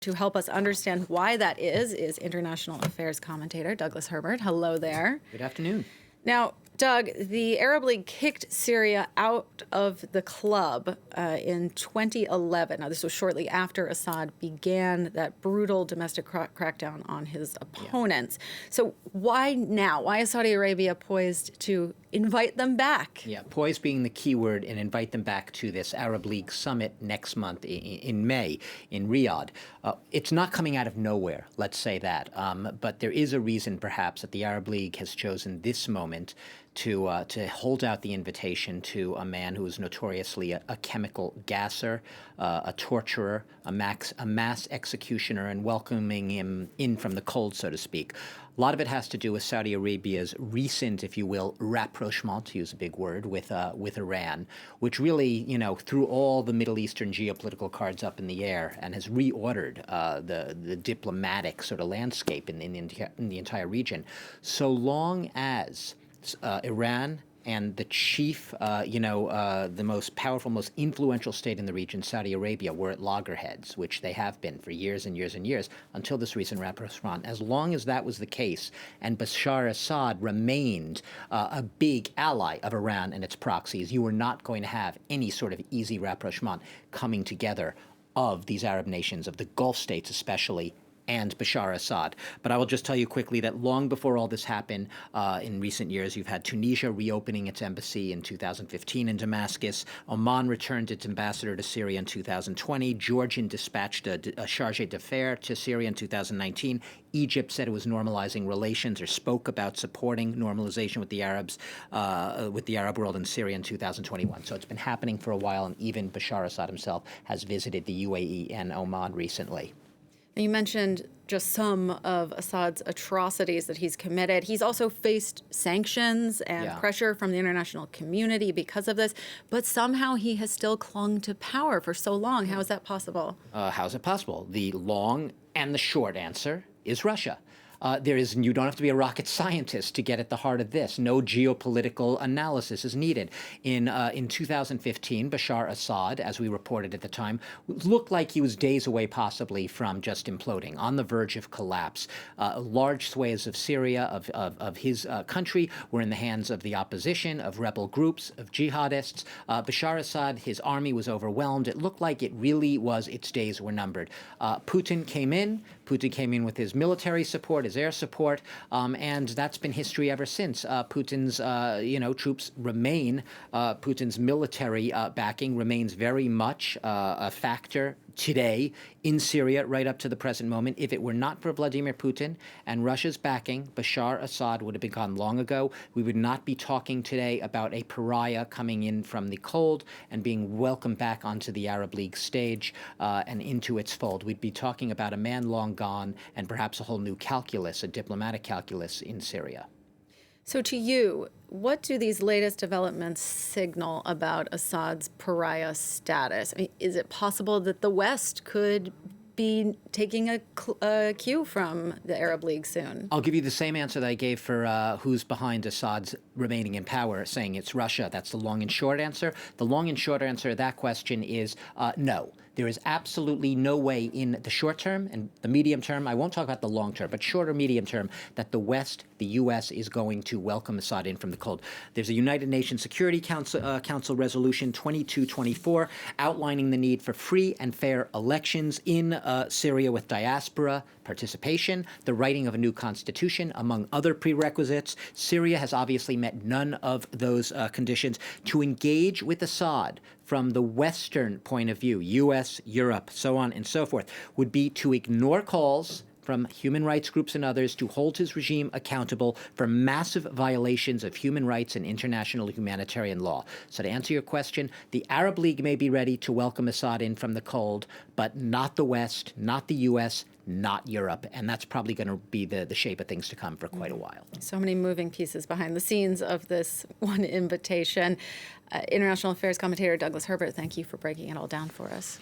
To help us understand why that is international affairs commentator Douglas Herbert. Hello there. Good afternoon. Now, Doug, the Arab League kicked Syria out of the club in 2011. Now, this was shortly after Assad began that brutal domestic crackdown on his opponents. So why now? Why is Saudi Arabia poised to invite them back? Yeah, poised being the key word, and invite them back to this Arab League summit next month in May in Riyadh. It's not coming out of nowhere, let's say that. But there is a reason, perhaps, that the Arab League has chosen this moment to hold out the invitation to a man who is notoriously a chemical gasser, a torturer, a mass executioner, and welcoming him in from the cold, so to speak. A lot of it has to do with Saudi Arabia's recent, if you will, rapprochement, to use a big word, with Iran, which really, threw all the Middle Eastern geopolitical cards up in the air and has reordered the diplomatic sort of landscape in the entire region. So long as Iran and the chief, the most powerful, most influential state in the region, Saudi Arabia, were at loggerheads, which they have been for years and years and years, until this recent rapprochement. As long as that was the case, and Bashar al-Assad remained a big ally of Iran and its proxies, you were not going to have any sort of easy rapprochement coming together of these Arab nations, of the Gulf states especially, and Bashar al-Assad. But I will just tell you quickly that long before all this happened, in recent years, you've had Tunisia reopening its embassy in 2015 in Damascus. Oman returned its ambassador to Syria in 2020. Jordan dispatched a chargé d'affaires to Syria in 2019. Egypt said it was normalizing relations or spoke about supporting normalization with the Arabs, with the Arab world in Syria in 2021. So it's been happening for a while, and even Bashar al-Assad himself has visited the UAE and Oman recently. You mentioned just some of Assad's atrocities that he's committed. He's also faced sanctions and pressure from the international community because of this, but somehow he has still clung to power for so long. How is that possible? How is it possible? The long and the short answer is Russia. You don't have to be a rocket scientist to get at the heart of this. No geopolitical analysis is needed. In 2015, Bashar al-Assad, as we reported at the time, looked like he was days away possibly from just imploding, on the verge of collapse. Large swathes of Syria, of his country, were in the hands of the opposition, of rebel groups, of jihadists. Bashar al-Assad, his army was overwhelmed. It looked like it really was, its days were numbered. Putin came in with his military support, his air support, and that's been history ever since. Putin's, troops remain, Putin's military backing remains very much a factor today in Syria right up to the present moment. If it were not for Vladimir Putin and Russia's backing, Bashar al-Assad would have been gone long ago. We would not be talking today about a pariah coming in from the cold and being welcomed back onto the Arab League stage and into its fold. We'd be talking about a man long gone and perhaps a whole new calculus, a diplomatic calculus in Syria. So to you, what do these latest developments signal about Assad's pariah status? I mean, is it possible that the West could be taking a cue from the Arab League soon? I'll give you the same answer that I gave for who's behind Assad's remaining in power, saying it's Russia. That's the long and short answer. The long and short answer to that question is no. There is absolutely no way in the short term and the medium term, I won't talk about the long term, but short or medium term, that the West, the U.S., is going to welcome Assad in from the cold. There's a United Nations Security Council Resolution 2224 outlining the need for free and fair elections in Syria with diaspora participation, the writing of a new constitution, among other prerequisites. Syria has obviously met none of those conditions. To engage with Assad from the Western point of view, U.S., Europe, so on and so forth, would be to ignore calls from human rights groups and others to hold his regime accountable for massive violations of human rights and international humanitarian law. So to answer your question, the Arab League may be ready to welcome Assad in from the cold, but not the West, not the U.S., not Europe. And that's probably going to be the shape of things to come for quite a while. So many moving pieces behind the scenes of this one invitation. International affairs commentator Douglas Herbert, thank you for breaking it all down for us.